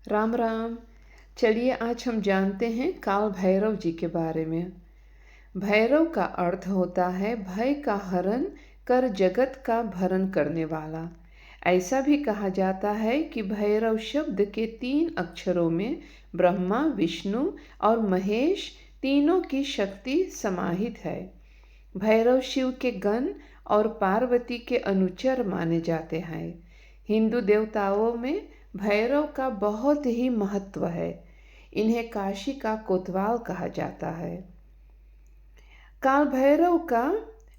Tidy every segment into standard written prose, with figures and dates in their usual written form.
राम राम। चलिए आज हम जानते हैं काल भैरव जी के बारे में। भैरव का अर्थ होता है भय का हरण कर जगत का भरण करने वाला। ऐसा भी कहा जाता है कि भैरव शब्द के 3 अक्षरों में ब्रह्मा, विष्णु और महेश तीनों की शक्ति समाहित है। भैरव शिव के गण और पार्वती के अनुचर माने जाते हैं। हिंदू देवताओं में भैरव का बहुत ही महत्व है। इन्हें काशी का कोतवाल कहा जाता है। काल भैरव का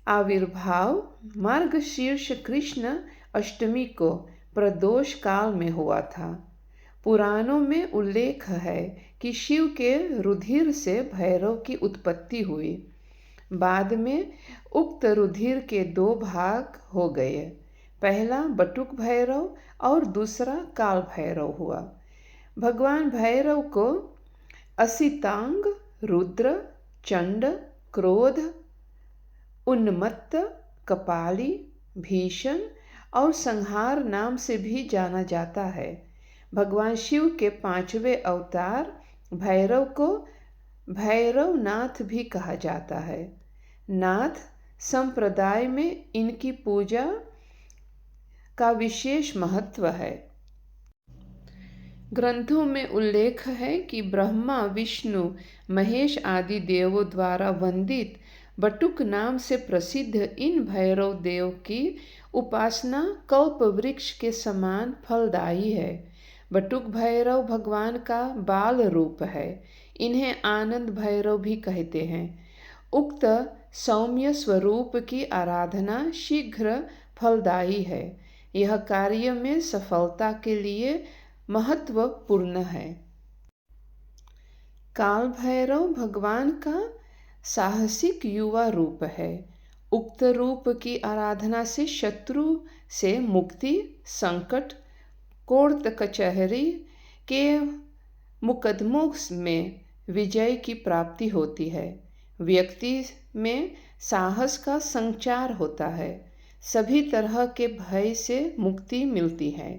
आविर्भाव मार्गशीर्ष कृष्ण अष्टमी को प्रदोष काल में हुआ था। पुराणों में उल्लेख है कि शिव के रुधिर से भैरव की उत्पत्ति हुई। बाद में उक्त रुधिर के 2 भाग हो गए। पहला बटुक भैरव और दूसरा काल भैरव हुआ। भगवान भैरव को असितांग, रुद्र, चंड, क्रोध, उन्मत्त, कपाली, भीषण और संहार नाम से भी जाना जाता है। भगवान शिव के 5वें अवतार भैरव को भैरव नाथ भी कहा जाता है। नाथ संप्रदाय में इनकी पूजा का विशेष महत्व है। ग्रंथों में उल्लेख है कि ब्रह्मा, विष्णु, महेश आदि देवों द्वारा वंदित बटुक नाम से प्रसिद्ध इन भैरव देव की उपासना कल्प वृक्ष के समान फलदायी है। बटुक भैरव भगवान का बाल रूप है। इन्हें आनंद भैरव भी कहते हैं। उक्त सौम्य स्वरूप की आराधना शीघ्र फलदायी है। यह कार्य में सफलता के लिए महत्वपूर्ण है। काल भैरव भगवान का साहसिक युवा रूप है। उक्त रूप की आराधना से शत्रु से मुक्ति, संकट, कोर्ट कचहरी के मुकदमों में विजय की प्राप्ति होती है। व्यक्ति में साहस का संचार होता है। सभी तरह के भय से मुक्ति मिलती है।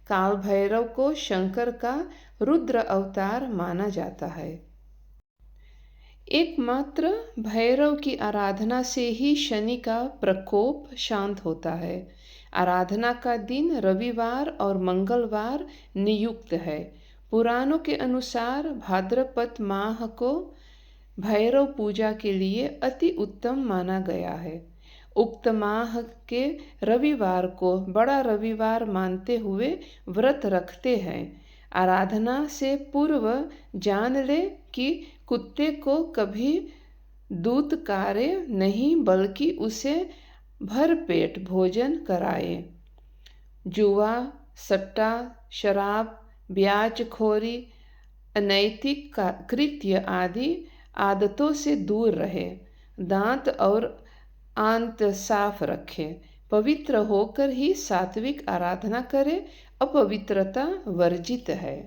काल भैरव को शंकर का रुद्र अवतार माना जाता है। एकमात्र भैरव की आराधना से ही शनि का प्रकोप शांत होता है। आराधना का दिन रविवार और मंगलवार नियुक्त है। पुराणों के अनुसार भाद्रपद माह को भैरव पूजा के लिए अति उत्तम माना गया है। उक्त माह के रविवार को बड़ा रविवार मानते हुए व्रत रखते हैं। आराधना से पूर्व जान ले कि कुत्ते को कभी दूतकारे नहीं बल्कि उसे भरपेट भोजन कराए। जुआ, सट्टा, शराब, ब्याजखोरी, अनैतिक कृत्य आदि आदतों से दूर रहे। दांत और आंत साफ रखें। पवित्र होकर ही सात्विक आराधना करें। अपवित्रता वर्जित है।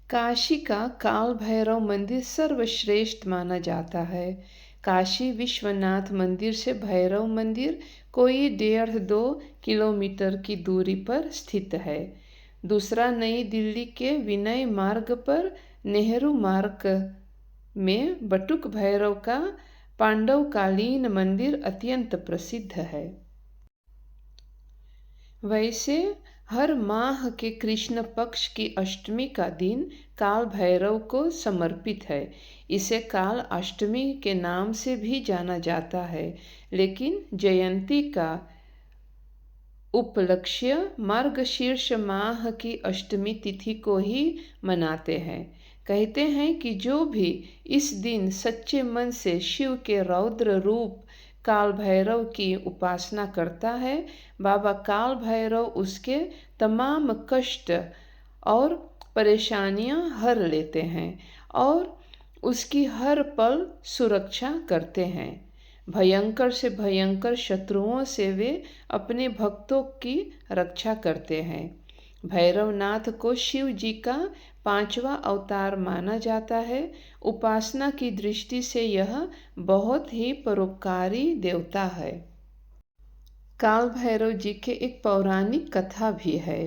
काशी का काल भैरव मंदिर सर्वश्रेष्ठ माना जाता है। काशी विश्वनाथ मंदिर से भैरव मंदिर कोई 1.5-2 किलोमीटर की दूरी पर स्थित है। दूसरा नई दिल्ली के विनय मार्ग पर नेहरू मार्ग में बटुक भैरव का पांडवकालीन मंदिर अत्यंत प्रसिद्ध है। वैसे हर माह के कृष्ण पक्ष की अष्टमी का दिन काल भैरव को समर्पित है। इसे काल अष्टमी के नाम से भी जाना जाता है, लेकिन जयंती का उपलक्ष्य मार्गशीर्ष माह की अष्टमी तिथि को ही मनाते हैं। कहते हैं कि जो भी इस दिन सच्चे मन से शिव के रौद्र रूप काल भैरव की उपासना करता है, बाबा काल भैरव उसके तमाम कष्ट और परेशानियां हर लेते हैं और उसकी हर पल सुरक्षा करते हैं। भयंकर से भयंकर शत्रुओं से वे अपने भक्तों की रक्षा करते हैं। भैरवनाथ को शिव जी का 5वां अवतार माना जाता है। उपासना की दृष्टि से यह बहुत ही परोपकारी देवता है। काल भैरव जी के एक पौराणिक कथा भी है।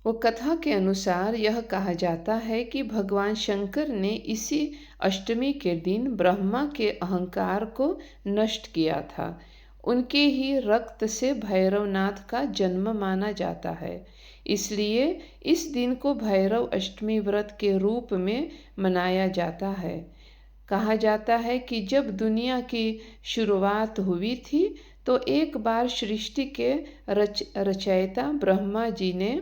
वो कथा के अनुसार यह कहा जाता है कि भगवान शंकर ने इसी अष्टमी के दिन ब्रह्मा के अहंकार को नष्ट किया था। उनके ही रक्त से भैरवनाथ का जन्म माना जाता है। इसलिए इस दिन को भैरव अष्टमी व्रत के रूप में मनाया जाता है। कहा जाता है कि जब दुनिया की शुरुआत हुई थी तो एक बार सृष्टि के रचयिता ब्रह्मा जी ने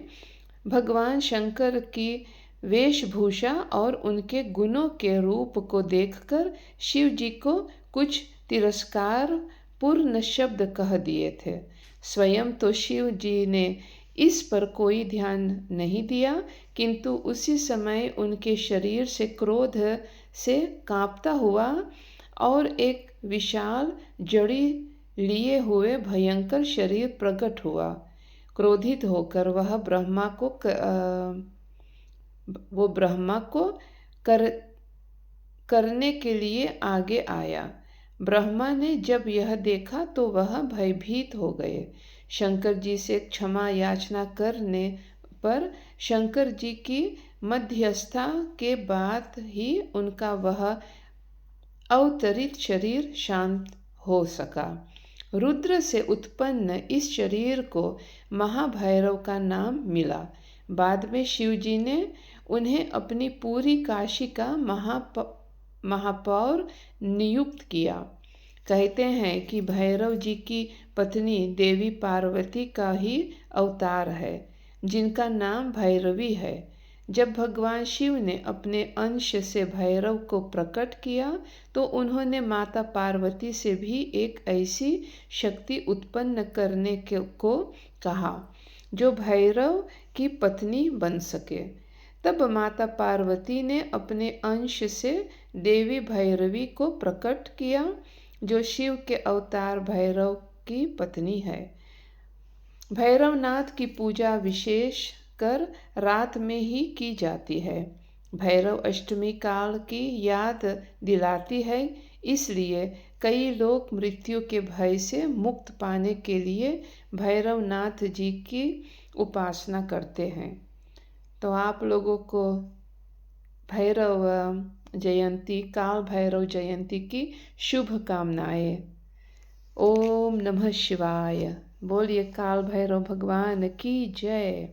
भगवान शंकर की वेशभूषा और उनके गुणों के रूप को देखकर शिव जी को कुछ तिरस्कार पूर्ण शब्द कह दिए थे। स्वयं तो शिव जी ने इस पर कोई ध्यान नहीं दिया, किंतु उसी समय उनके शरीर से क्रोध से कांपता हुआ और एक विशाल जड़ी लिए हुए भयंकर शरीर प्रकट हुआ। क्रोधित होकर वह ब्रह्मा को करने के लिए आगे आया। ब्रह्मा ने जब यह देखा तो वह भयभीत हो गए। शंकर जी से क्षमा याचना करने पर शंकर जी की मध्यस्थता के बाद ही उनका वह अवतरित शरीर शांत हो सका। रुद्र से उत्पन्न इस शरीर को महाभैरव का नाम मिला। बाद में शिव जी ने उन्हें अपनी पूरी काशी का महापौर नियुक्त किया। कहते हैं कि भैरव जी की पत्नी देवी पार्वती का ही अवतार है, जिनका नाम भैरवी है। जब भगवान शिव ने अपने अंश से भैरव को प्रकट किया तो उन्होंने माता पार्वती से भी एक ऐसी शक्ति उत्पन्न करने को कहा जो भैरव की पत्नी बन सके। तब माता पार्वती ने अपने अंश से देवी भैरवी को प्रकट किया, जो शिव के अवतार भैरव की पत्नी है। भैरवनाथ की पूजा विशेष कर रात में ही की जाती है। भैरव अष्टमी काल की याद दिलाती है, इसलिए कई लोग मृत्यु के भय से मुक्त पाने के लिए भैरवनाथ जी की उपासना करते हैं। तो आप लोगों को भैरव जयंती, काल भैरव जयंती की शुभकामनाएं। ओम नमः शिवाय। बोलिए काल भैरव भगवान की जय।